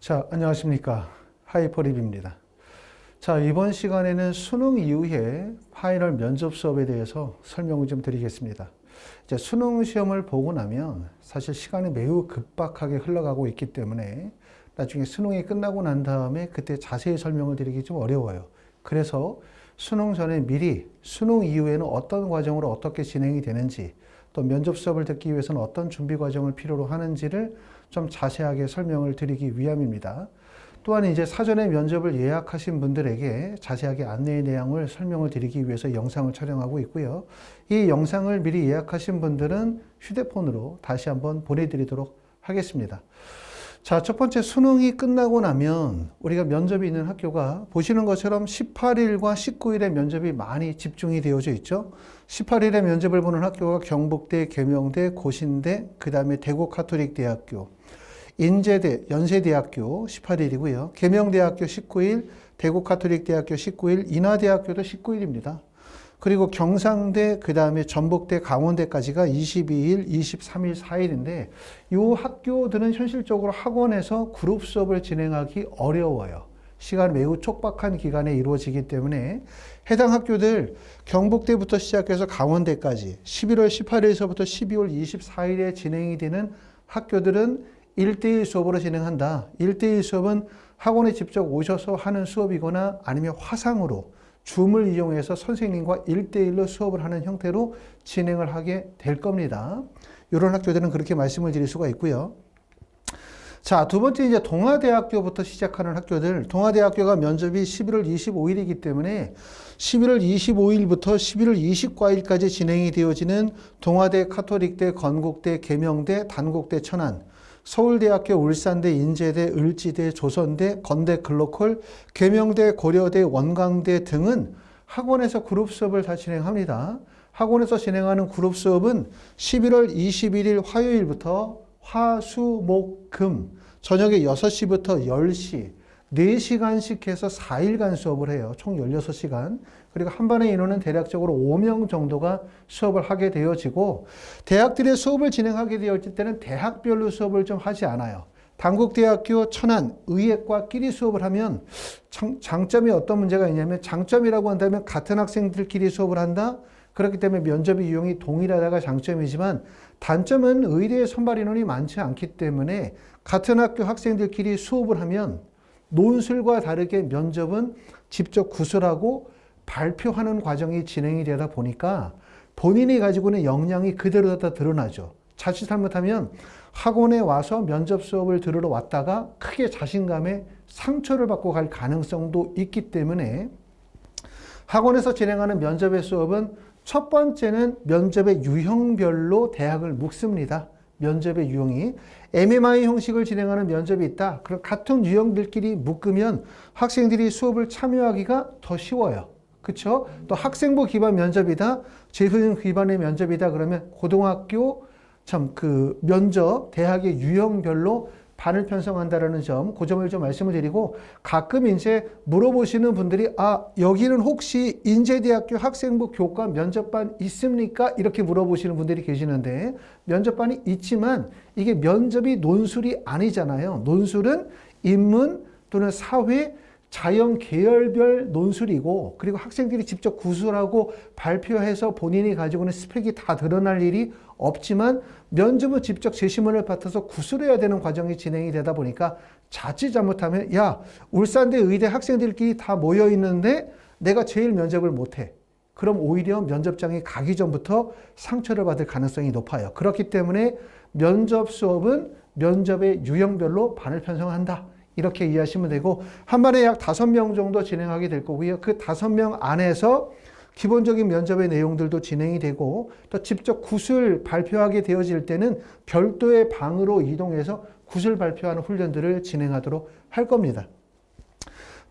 자, 안녕하십니까. 하이퍼립입니다. 자, 이번 시간에는 수능 이후에 파이널 면접 수업에 대해서 설명을 좀 드리겠습니다. 이제 수능 시험을 보고 나면 사실 시간이 매우 급박하게 흘러가고 있기 때문에 나중에 수능이 끝나고 난 다음에 그때 자세히 설명을 드리기 좀 어려워요. 그래서 수능 전에 미리 수능 이후에는 어떤 과정으로 어떻게 진행이 되는지, 또 면접 수업을 듣기 위해서는 어떤 준비 과정을 필요로 하는지를 좀 자세하게 설명을 드리기 위함입니다. 또한 이제 사전에 면접을 예약하신 분들에게 자세하게 안내의 내용을 설명을 드리기 위해서 영상을 촬영하고 있고요. 이 영상을 미리 예약하신 분들은 휴대폰으로 다시 한번 보내드리도록 하겠습니다. 자, 첫 번째 수능이 끝나고 나면 우리가 면접이 있는 학교가 보시는 것처럼 18일과 19일에 면접이 많이 집중이 되어져 있죠. 18일에 면접을 보는 학교가 경북대, 계명대, 고신대, 그 다음에 대구카톨릭대학교, 인제대, 연세대학교 18일이고요. 계명대학교 19일, 대구카톨릭대학교 19일, 인하대학교도 19일입니다. 그리고 경상대, 그 다음에 전북대, 강원대까지가 22일, 23일, 4일인데 이 학교들은 현실적으로 학원에서 그룹 수업을 진행하기 어려워요. 시간 매우 촉박한 기간에 이루어지기 때문에 해당 학교들 경북대부터 시작해서 강원대까지 11월 18일서부터 12월 24일에 진행이 되는 학교들은 1대1 수업으로 진행한다. 1대1 수업은 학원에 직접 오셔서 하는 수업이거나 아니면 화상으로 줌을 이용해서 선생님과 1대1로 수업을 하는 형태로 진행을 하게 될 겁니다. 이런 학교들은 그렇게 말씀을 드릴 수가 있고요. 자, 두 번째 이제 동아대학교부터 시작하는 학교들. 동아대학교가 면접이 11월 25일이기 때문에 11월 25일부터 11월 24일까지 진행이 되어지는 동아대, 카톨릭대, 건국대, 계명대, 단국대, 천안, 서울대학교, 울산대, 인제대, 을지대, 조선대, 건대, 글로컬, 계명대, 고려대, 원광대 등은 학원에서 그룹 수업을 다 진행합니다. 학원에서 진행하는 그룹 수업은 11월 21일 화요일부터 화, 수, 목, 금 저녁에 6시부터 10시 4시간씩 해서 4일간 수업을 해요. 총 16시간. 그리고 한 반의 인원은 대략적으로 5명 정도가 수업을 하게 되어지고, 대학들의 수업을 진행하게 되어질 때는 대학별로 수업을 좀 하지 않아요. 단국대학교, 천안, 의예과끼리 수업을 하면 장점이 어떤 문제가 있냐면, 장점이라고 한다면 같은 학생들끼리 수업을 한다? 그렇기 때문에 면접의 유형이 동일하다가 장점이지만, 단점은 의대의 선발 인원이 많지 않기 때문에 같은 학교 학생들끼리 수업을 하면 논술과 다르게 면접은 직접 구술하고 발표하는 과정이 진행이 되다 보니까 본인이 가지고 있는 역량이 그대로 다 드러나죠. 자칫 잘못하면 학원에 와서 면접 수업을 들으러 왔다가 크게 자신감에 상처를 받고 갈 가능성도 있기 때문에 학원에서 진행하는 면접의 수업은 첫 번째는 면접의 유형별로 대학을 묶습니다. 면접의 유형이 MMI 형식을 진행하는 면접이 있다. 그럼 같은 유형들끼리 묶으면 학생들이 수업을 참여하기가 더 쉬워요. 그렇죠? 또 학생부 기반 면접이다. 재수능 기반의 면접이다. 그러면 고등학교 면접 대학의 유형별로 반을 편성한다라는 점, 그 점을 좀 말씀을 드리고, 가끔 이제 물어보시는 분들이 여기는 혹시 인제대학교 학생부 교과 면접반 있습니까? 이렇게 물어보시는 분들이 계시는데, 면접반이 있지만 이게 면접이 논술이 아니잖아요. 논술은 인문 또는 사회, 자연 계열별 논술이고, 그리고 학생들이 직접 구술하고 발표해서 본인이 가지고 있는 스펙이 다 드러날 일이 없지만, 면접은 직접 제시문을 받아서 구술해야 되는 과정이 진행이 되다 보니까 자칫 잘못하면 울산대 의대 학생들끼리 다 모여 있는데 내가 제일 면접을 못해. 그럼 오히려 면접장에 가기 전부터 상처를 받을 가능성이 높아요. 그렇기 때문에 면접 수업은 면접의 유형별로 반을 편성한다. 이렇게 이해하시면 되고, 한 반에 약 5명 정도 진행하게 될 거고요. 그 5명 안에서 기본적인 면접의 내용들도 진행이 되고, 또 직접 구술 발표하게 되어질 때는 별도의 방으로 이동해서 구술 발표하는 훈련들을 진행하도록 할 겁니다.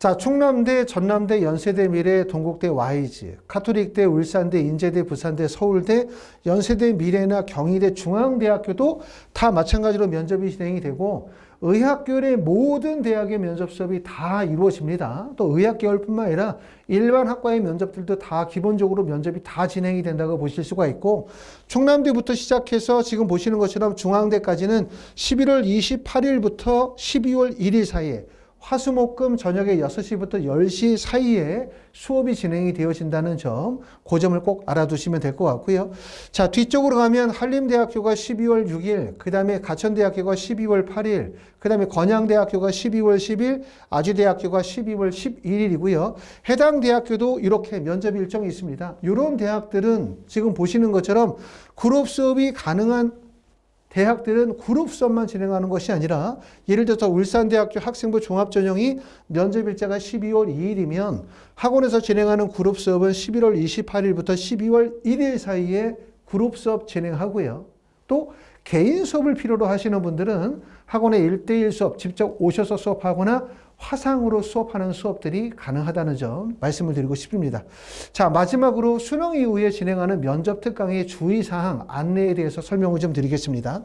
자, 충남대, 전남대, 연세대, 미래, 동국대, YG, 카톨릭대, 울산대, 인제대, 부산대, 서울대, 연세대, 미래나 경희대, 중앙대학교도 다 마찬가지로 면접이 진행이 되고, 의학계열의 모든 대학의 면접 수업이 다 이루어집니다. 또 의학계열뿐만 아니라 일반 학과의 면접들도 다 기본적으로 면접이 다 진행이 된다고 보실 수가 있고, 충남대부터 시작해서 지금 보시는 것처럼 중앙대까지는 11월 28일부터 12월 1일 사이에 화수목금 저녁에 6시부터 10시 사이에 수업이 진행이 되어진다는 점, 그 점을 꼭 알아두시면 될 것 같고요. 자, 뒤쪽으로 가면 한림대학교가 12월 6일, 그 다음에 가천대학교가 12월 8일, 그 다음에 건양대학교가 12월 10일, 아주대학교가 12월 11일이고요. 해당 대학교도 이렇게 면접 일정이 있습니다. 이런 대학들은 지금 보시는 것처럼 그룹 수업이 가능한 대학들은 그룹 수업만 진행하는 것이 아니라, 예를 들어서 울산대학교 학생부 종합전형이 면접일자가 12월 2일이면 학원에서 진행하는 그룹 수업은 11월 28일부터 12월 1일 사이에 그룹 수업 진행하고요. 또 개인 수업을 필요로 하시는 분들은 학원의 1대1 수업 직접 오셔서 수업하거나 화상으로 수업하는 수업들이 가능하다는 점 말씀을 드리고 싶습니다. 자, 마지막으로 수능 이후에 진행하는 면접 특강의 주의사항 안내에 대해서 설명을 좀 드리겠습니다.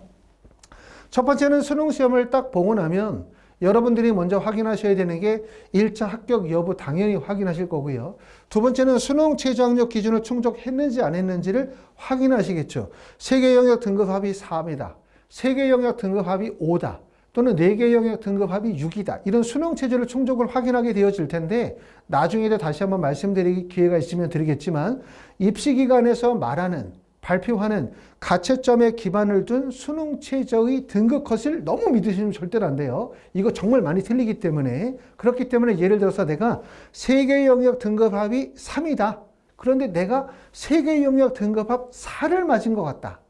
첫 번째는 수능 시험을 딱 보고 나면 여러분들이 먼저 확인하셔야 되는 게 1차 합격 여부 당연히 확인하실 거고요. 두 번째는 수능 최저학력 기준을 충족했는지 안 했는지를 확인하시겠죠. 3개 영역 등급 합이 4입니다. 3개 영역 등급 합이 5다. 또는 4개 영역 등급 합이 6이다. 이런 수능 체제를 충족을 확인하게 되어질 텐데, 나중에도 다시 한번 말씀드릴 기회가 있으면 드리겠지만, 입시기관에서 말하는, 발표하는 가채점에 기반을 둔 수능 최저의 등급 컷을 너무 믿으시면 절대로 안 돼요. 이거 정말 많이 틀리기 때문에. 그렇기 때문에 예를 들어서 내가 3개 영역 등급 합이 3이다. 그런데 내가 3개 영역 등급 합 4를 맞은 것 같다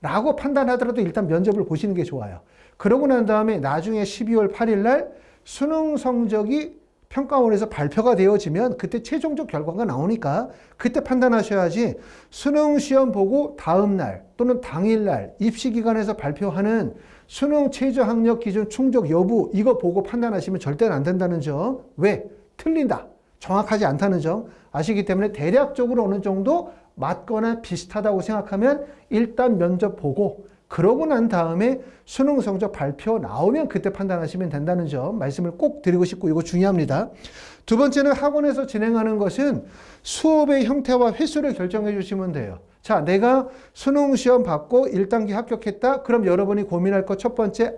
라고 판단하더라도 일단 면접을 보시는 게 좋아요. 그러고 난 다음에 나중에 12월 8일 날 수능 성적이 평가원에서 발표가 되어지면 그때 최종적 결과가 나오니까 그때 판단하셔야지, 수능 시험 보고 다음 날 또는 당일 날 입시기관에서 발표하는 수능 최저학력 기준 충족 여부 이거 보고 판단하시면 절대로 안 된다는 점. 왜? 틀린다. 정확하지 않다는 점 아시기 때문에 대략적으로 어느 정도 맞거나 비슷하다고 생각하면 일단 면접 보고, 그러고 난 다음에 수능 성적 발표 나오면 그때 판단하시면 된다는 점 말씀을 꼭 드리고 싶고, 이거 중요합니다. 두 번째는 학원에서 진행하는 것은 수업의 형태와 횟수를 결정해 주시면 돼요. 자, 내가 수능 시험 받고 1단계 합격했다. 그럼 여러분이 고민할 것 첫 번째,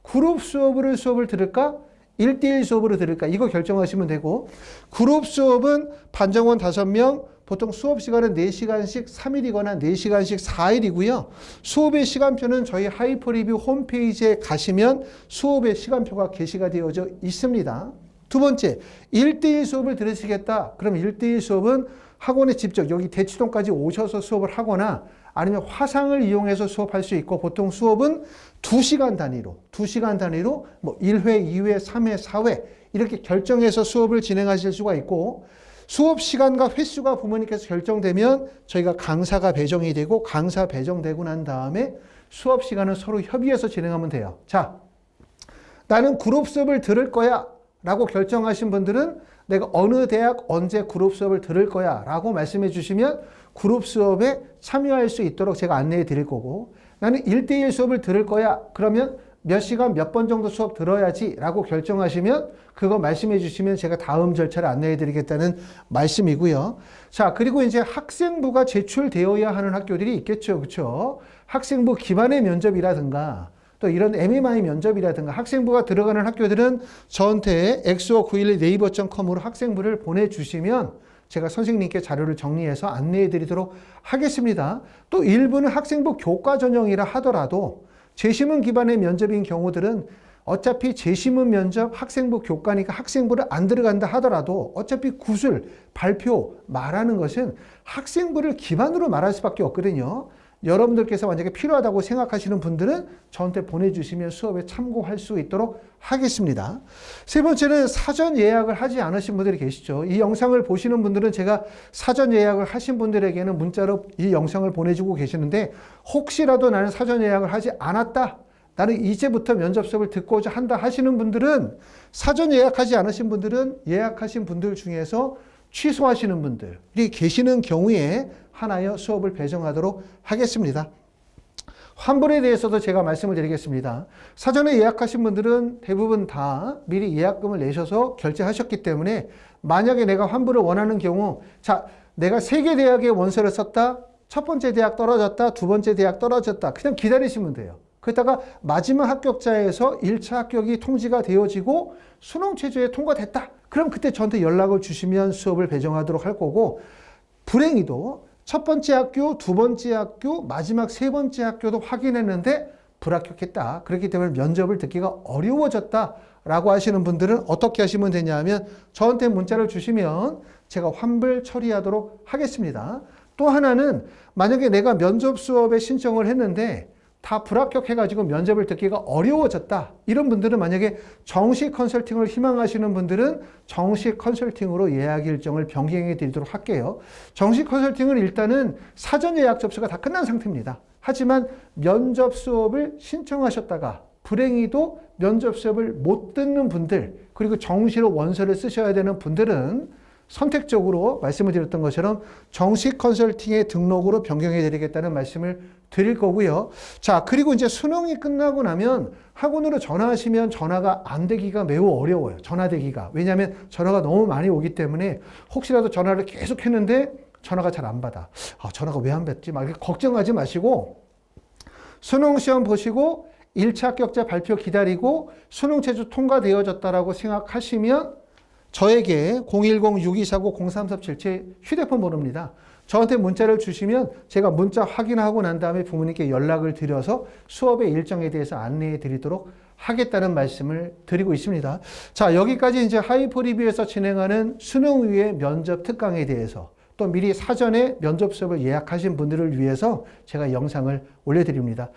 그룹 수업을 들을까? 1대1 수업으로 들을까? 이거 결정하시면 되고, 그룹 수업은 반정원 5명, 보통 수업 시간은 4시간씩 3일이거나 4시간씩 4일이고요. 수업의 시간표는 저희 하이퍼리뷰 홈페이지에 가시면 수업의 시간표가 게시가 되어져 있습니다. 두 번째, 1대1 수업을 들으시겠다. 그럼 1대1 수업은 학원에 직접 여기 대치동까지 오셔서 수업을 하거나 아니면 화상을 이용해서 수업할 수 있고, 보통 수업은 2시간 단위로 뭐 1회, 2회, 3회, 4회 이렇게 결정해서 수업을 진행하실 수가 있고, 수업 시간과 횟수가 부모님께서 결정되면 저희가 강사가 배정이 되고, 강사 배정되고 난 다음에 수업 시간은 서로 협의해서 진행하면 돼요. 자, 나는 그룹 수업을 들을 거야 라고 결정하신 분들은 내가 어느 대학 언제 그룹 수업을 들을 거야 라고 말씀해 주시면 그룹 수업에 참여할 수 있도록 제가 안내해 드릴 거고, 나는 1대1 수업을 들을 거야 그러면 몇 시간 몇 번 정도 수업 들어야지 라고 결정하시면 그거 말씀해 주시면 제가 다음 절차를 안내해 드리겠다는 말씀이고요. 자, 그리고 이제 학생부가 제출되어야 하는 학교들이 있겠죠. 그렇죠? 학생부 기반의 면접이라든가 또 이런 MMI 면접이라든가 학생부가 들어가는 학교들은 저한테 xo911 네이버.com으로 학생부를 보내주시면 제가 선생님께 자료를 정리해서 안내해 드리도록 하겠습니다. 또 일부는 학생부 교과 전형이라 하더라도 재심은 기반의 면접인 경우들은 어차피 재심은 면접, 학생부 교과니까 학생부를 안 들어간다 하더라도 어차피 구술, 발표, 말하는 것은 학생부를 기반으로 말할 수밖에 없거든요. 여러분들께서 만약에 필요하다고 생각하시는 분들은 저한테 보내주시면 수업에 참고할 수 있도록 하겠습니다. 세 번째는 사전 예약을 하지 않으신 분들이 계시죠. 이 영상을 보시는 분들은 제가 사전 예약을 하신 분들에게는 문자로 이 영상을 보내주고 계시는데, 혹시라도 나는 사전 예약을 하지 않았다, 나는 이제부터 면접 수업을 듣고자 한다 하시는 분들은, 사전 예약하지 않으신 분들은 예약하신 분들 중에서 취소하시는 분들이 계시는 경우에 하나여 수업을 배정하도록 하겠습니다. 환불에 대해서도 제가 말씀을 드리겠습니다. 사전에 예약하신 분들은 대부분 다 미리 예약금을 내셔서 결제하셨기 때문에 만약에 내가 환불을 원하는 경우, 자, 내가 3개 대학에 원서를 썼다. 첫 번째 대학 떨어졌다. 두 번째 대학 떨어졌다. 그냥 기다리시면 돼요. 그러다가 마지막 합격자에서 1차 합격이 통지가 되어지고 수능 최저에 통과됐다. 그럼 그때 저한테 연락을 주시면 수업을 배정하도록 할 거고, 불행히도 첫 번째 학교, 두 번째 학교, 마지막 세 번째 학교도 확인했는데 불합격했다. 그렇기 때문에 면접을 듣기가 어려워졌다라고 하시는 분들은 어떻게 하시면 되냐 하면 저한테 문자를 주시면 제가 환불 처리하도록 하겠습니다. 또 하나는 만약에 내가 면접 수업에 신청을 했는데 다 불합격해가지고 면접을 듣기가 어려워졌다. 이런 분들은 만약에 정식 컨설팅을 희망하시는 분들은 정식 컨설팅으로 예약 일정을 변경해 드리도록 할게요. 정식 컨설팅은 일단은 사전 예약 접수가 다 끝난 상태입니다. 하지만 면접 수업을 신청하셨다가 불행히도 면접 수업을 못 듣는 분들, 그리고 정시로 원서를 쓰셔야 되는 분들은 선택적으로 말씀을 드렸던 것처럼 정식 컨설팅의 등록으로 변경해 드리겠다는 말씀을 드릴 거고요. 자, 그리고 이제 수능이 끝나고 나면 학원으로 전화하시면 전화가 안 되기가 매우 어려워요. 전화되기가. 왜냐하면 전화가 너무 많이 오기 때문에 혹시라도 전화를 계속 했는데 전화가 잘 안 받아. 전화가 왜 안 받지? 막 이렇게 걱정하지 마시고 수능 시험 보시고 1차 합격자 발표 기다리고 수능 최저 통과되어졌다라고 생각하시면 저에게 010-6249-0337 휴대폰 번호입니다. 저한테 문자를 주시면 제가 문자 확인하고 난 다음에 부모님께 연락을 드려서 수업의 일정에 대해서 안내해 드리도록 하겠다는 말씀을 드리고 있습니다. 자, 여기까지 이제 하이퍼 리뷰에서 진행하는 수능 이후의 면접 특강에 대해서 또 미리 사전에 면접 수업을 예약하신 분들을 위해서 제가 영상을 올려드립니다.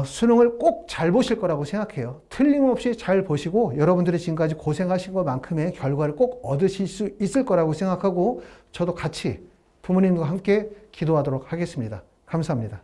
수능을 꼭 잘 보실 거라고 생각해요. 틀림없이 잘 보시고 여러분들이 지금까지 고생하신 것만큼의 결과를 꼭 얻으실 수 있을 거라고 생각하고 저도 같이 부모님과 함께 기도하도록 하겠습니다. 감사합니다.